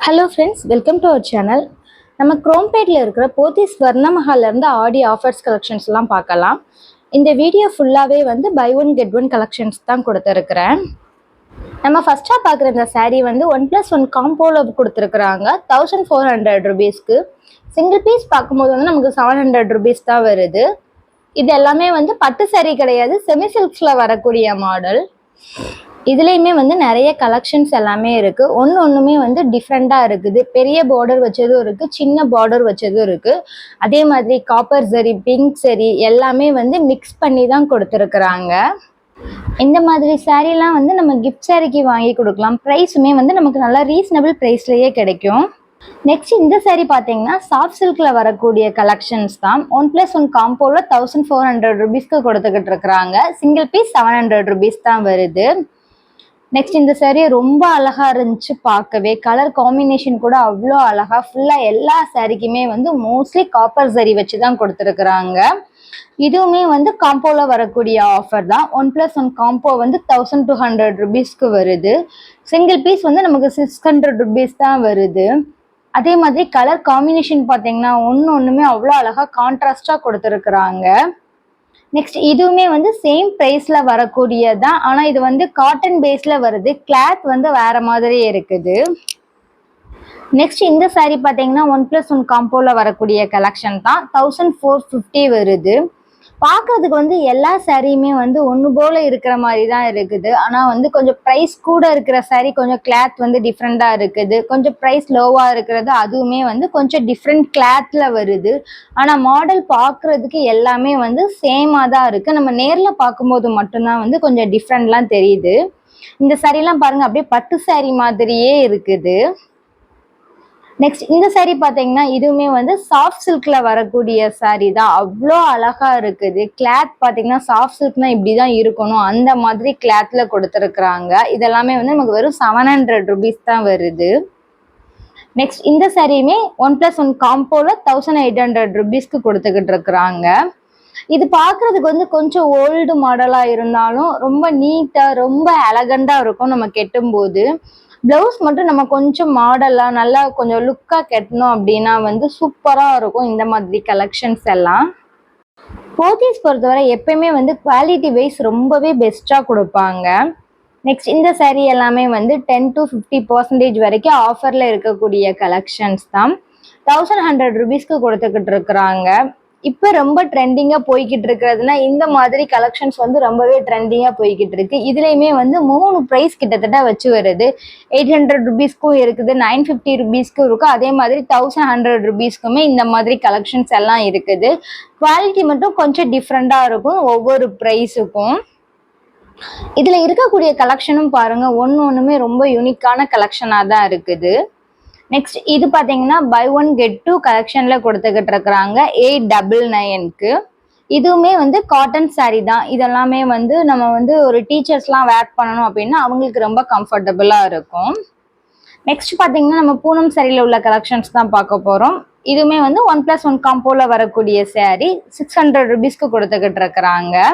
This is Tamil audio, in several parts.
Hello friends, welcome to our channel. நம்ம குரோம்பேட்டில் இருக்கிற போத்தீஸ் ஸ்வர்ணமஹாலிருந்து ஆடி ஆஃபர்ஸ் கலெக்ஷன்ஸ்லாம் பார்க்கலாம். இந்த வீடியோ ஃபுல்லாகவே வந்து buy one get one collections தான் கொடுத்துருக்குறேன். நம்ம ஃபஸ்ட்டாக பார்க்குற இந்த சாரீ வந்து 1+1 காம்போவில் கொடுத்துருக்குறாங்க. 1400 ருபீஸ்க்கு. சிங்கிள் பீஸ் பார்க்கும்போது வந்து நமக்கு 700 ருபீஸ் தான் வருது. இது எல்லாமே வந்து பட்டு சாரீ கிடையாது, செமி சில்க்ஸில் வரக்கூடிய மாடல். இதுலேயுமே வந்து நிறைய கலெக்ஷன்ஸ் எல்லாமே இருக்குது. ஒன்றுமே வந்து டிஃப்ரெண்ட்டாக இருக்குது. பெரிய பார்டர் வச்சதும் இருக்குது, சின்ன பார்டர் வச்சதும் இருக்குது. அதே மாதிரி காப்பர் சரி, பிங்க் சரி எல்லாமே வந்து மிக்ஸ் பண்ணி தான் கொடுத்துருக்குறாங்க. இந்த மாதிரி சாரீலாம் வந்து நம்ம கிஃப்ட் சாரீக்கு வாங்கி கொடுக்கலாம். ப்ரைஸுமே வந்து நமக்கு நல்லா ரீசனபிள் ப்ரைஸ்லேயே கிடைக்கும். நெக்ஸ்ட் இந்த சாரீ பார்த்தீங்கன்னா சாஃப்ட் சில்கில் வரக்கூடிய கலெக்ஷன்ஸ் தான். 1+1 காம்போவில் 1400 ருபீஸ்க்கு கொடுத்துக்கிட்டு இருக்கிறாங்க. சிங்கிள் பீஸ் 700 ருபீஸ் தான் வருது. நெக்ஸ்ட் இந்த சாரீ ரொம்ப அழகா இருந்துச்சு பார்க்கவே. கலர் காம்பினேஷன் கூட அவ்வளோ அழகா. ஃபுல்லாக எல்லா சாரீக்குமே வந்து மோஸ்ட்லி காப்பர் சரி வச்சு தான் கொடுத்துருக்குறாங்க. இதுவுமே வந்து காம்போவில் வரக்கூடிய ஆஃபர் தான். 1+1 காம்போ வந்து 1200 ருபீஸ்க்கு வருது. சிங்கிள் பீஸ் வந்து நமக்கு 600 ருபீஸ் தான் வருது. அதே மாதிரி கலர் காம்பினேஷன் பார்த்தீங்கன்னா ஒன்றுமே அவ்வளோ அழகாக கான்ட்ராஸ்டாக கொடுத்துருக்குறாங்க. நெக்ஸ்ட் இதுவுமே வந்து சேம் ப்ரைஸில் வரக்கூடியதான். ஆனால் இது வந்து காட்டன் பேஸில் வருது. கிளாத் வந்து வேறு மாதிரி இருக்குது. நெக்ஸ்ட் இந்த சாரீ பார்த்தீங்கன்னா 1+1 காம்போவில் வரக்கூடிய கலெக்ஷன் தான். 1450 வருது. பார்க்கறதுக்கு வந்து எல்லா சாரியுமே வந்து ஒன்று போல் இருக்கிற மாதிரி தான் இருக்குது. ஆனால் வந்து கொஞ்சம் ப்ரைஸ் கூட இருக்கிற சாரீ கொஞ்சம் கிளாத் வந்து டிஃப்ரெண்ட்டாக இருக்குது. கொஞ்சம் ப்ரைஸ் லோவாக இருக்கிறது அதுவுமே வந்து கொஞ்சம் டிஃப்ரெண்ட் கிளாத்தில் வருது. ஆனால் மாடல் பார்க்குறதுக்கு எல்லாமே வந்து சேமாக தான் இருக்குது. நம்ம நேரில் பார்க்கும்போது மட்டும்தான் வந்து கொஞ்சம் டிஃப்ரெண்ட்லாம் தெரியுது. இந்த சாரீலாம் பாருங்கள், அப்படியே பட்டு சாரீ மாதிரியே இருக்குது. நெக்ஸ்ட் இந்த சாரீ பார்த்தீங்கன்னா இதுவுமே வந்து சாஃப்ட் சில்கில் வரக்கூடிய சாரீ தான். அவ்வளோ அழகா இருக்குது. கிளாத் பார்த்தீங்கன்னா சாஃப்ட் சில்க்னா இப்படி தான் இருக்கணும், அந்த மாதிரி கிளாத்தில் கொடுத்துருக்குறாங்க. இதெல்லாமே வந்து நமக்கு வெறும் 700 ருபீஸ் தான் வருது. நெக்ஸ்ட் இந்த சாரியுமே 1+1 காம்போவில் 1800 ருபீஸ்க்கு கொடுத்துக்கிட்டு இருக்கிறாங்க. இது பார்க்குறதுக்கு வந்து கொஞ்சம் ஓல்டு மாடலாக இருந்தாலும் ரொம்ப நீட்டாக ரொம்ப எலகண்டாக இருக்கும். நம்ம கெட்டும்போது ப்ளவுஸ் மட்டும் நம்ம கொஞ்சம் மாடலாக நல்லா கொஞ்சம் லுக்காக கட்டணும் அப்படின்னா வந்து சூப்பராக இருக்கும் இந்த மாதிரி கலெக்ஷன்ஸ் எல்லாம். போத்தீஸ் பொறுத்தவரை எப்பயுமே வந்து குவாலிட்டி வைஸ் ரொம்பவே பெஸ்ட்டாக கொடுப்பாங்க. நெக்ஸ்ட் இந்த சாரீ எல்லாமே வந்து 10 to 50% வரைக்கும் ஆஃபரில் இருக்கக்கூடிய கலெக்ஷன்ஸ் தான். 1100 ருபீஸ்க்கு கொடுத்துக்கிட்டு இருக்கிறாங்க. இப்போ ரொம்ப ட்ரெண்டிங்காக போய்கிட்டு இருக்கிறதுனா இந்த மாதிரி கலெக்ஷன்ஸ் வந்து ரொம்பவே ட்ரெண்டிங்காக போய்கிட்டு இருக்கு. இதுலேயுமே வந்து 3 ப்ரைஸ் கிட்டத்தட்ட வச்சு வருது. 800 ருபீஸ்க்கும் இருக்குது, 950 ருபீஸ்க்கும் இருக்குது, அதே மாதிரி 1100 ருபீஸ்க்குமே இந்த மாதிரி கலெக்ஷன்ஸ் எல்லாம் இருக்குது. குவாலிட்டி மட்டும் கொஞ்சம் டிஃப்ரெண்ட்டாக இருக்கும் ஒவ்வொரு ப்ரைஸுக்கும். இதில் இருக்கக்கூடிய கலெக்ஷனும் பாருங்கள், ஒன்றுமே ரொம்ப யூனிக்கான கலெக்ஷனாக தான் இருக்குது. நெக்ஸ்ட் இது பார்த்தீங்கன்னா பை ஒன் கெட் 2 கலெக்ஷனில் கொடுத்துக்கிட்டு இருக்கிறாங்க 899க்கு. இதுவுமே வந்து காட்டன் சாரீ தான். இதெல்லாமே வந்து நம்ம வந்து ஒரு டீச்சர்ஸ்லாம் வேர் பண்ணணும் அப்படின்னா அவங்களுக்கு ரொம்ப கம்ஃபர்டபுளாக இருக்கும். நெக்ஸ்ட் பார்த்தீங்கன்னா நம்ம பூனம் சாரியில் உள்ள கலெக்ஷன்ஸ் தான் பார்க்க போகிறோம். இதுவுமே வந்து 1+1 காம்போவில் வரக்கூடிய சாரீ 600 ருபீஸ்க்கு கொடுத்துக்கிட்டு இருக்கிறாங்க.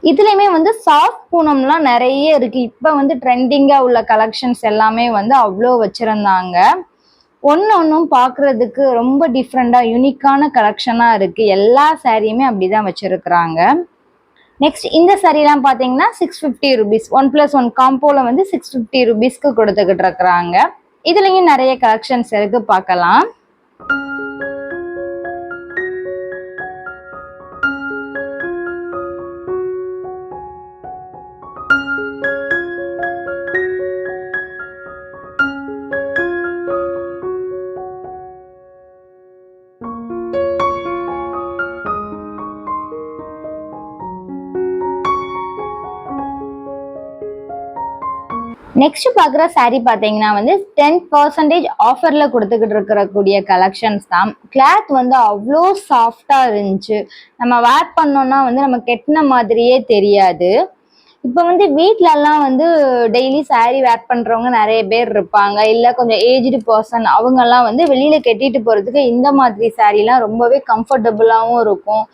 இதுலேயுமே வந்து சாஃப்ட் பூனம்லாம் நிறைய இருக்குது. இப்போ வந்து ட்ரெண்டிங்காக உள்ள கலெக்ஷன்ஸ் எல்லாமே வந்து அவ்வளோ வச்சுருந்தாங்க. ஒன்றும் பார்க்குறதுக்கு ரொம்ப டிஃப்ரெண்ட்டாக யூனிக்கான கலெக்ஷனாக இருக்குது. எல்லா சாரியுமே அப்படி தான் வச்சுருக்குறாங்க. நெக்ஸ்ட் இந்த சாரீலாம் பார்த்தீங்கன்னா 650 ருபீஸ். 1+1 காம்போவில் வந்து 650 ருபீஸ்க்கு கொடுத்துக்கிட்டு இருக்கிறாங்க. இதுலேயும் நிறைய கலெக்ஷன்ஸ் இருக்குது, பார்க்கலாம். நெக்ஸ்ட் பார்க்குற சாரீ பார்த்தீங்கன்னா வந்து 10% ஆஃபரில் கொடுத்துக்கிட்டு இருக்கக்கூடிய கலெக்ஷன்ஸ் தான். கிளாத் வந்து அவ்வளோ சாஃப்டாக இருந்துச்சு. நம்ம வேர் பண்ணோன்னா வந்து நம்ம கெட்டின மாதிரியே தெரியாது. இப்போ வந்து வீட்டிலலாம் வந்து டெய்லி சாரீ வேர் பண்ணுறவங்க நிறைய பேர் இருப்பாங்க. இல்லை கொஞ்சம் ஏஜ்டு பர்சன் அவங்கெல்லாம் வந்து வெளியில் கட்டிட்டு போகிறதுக்கு இந்த மாதிரி சாரீலாம் ரொம்பவே கம்ஃபர்டபுளாகவும் இருக்கும்.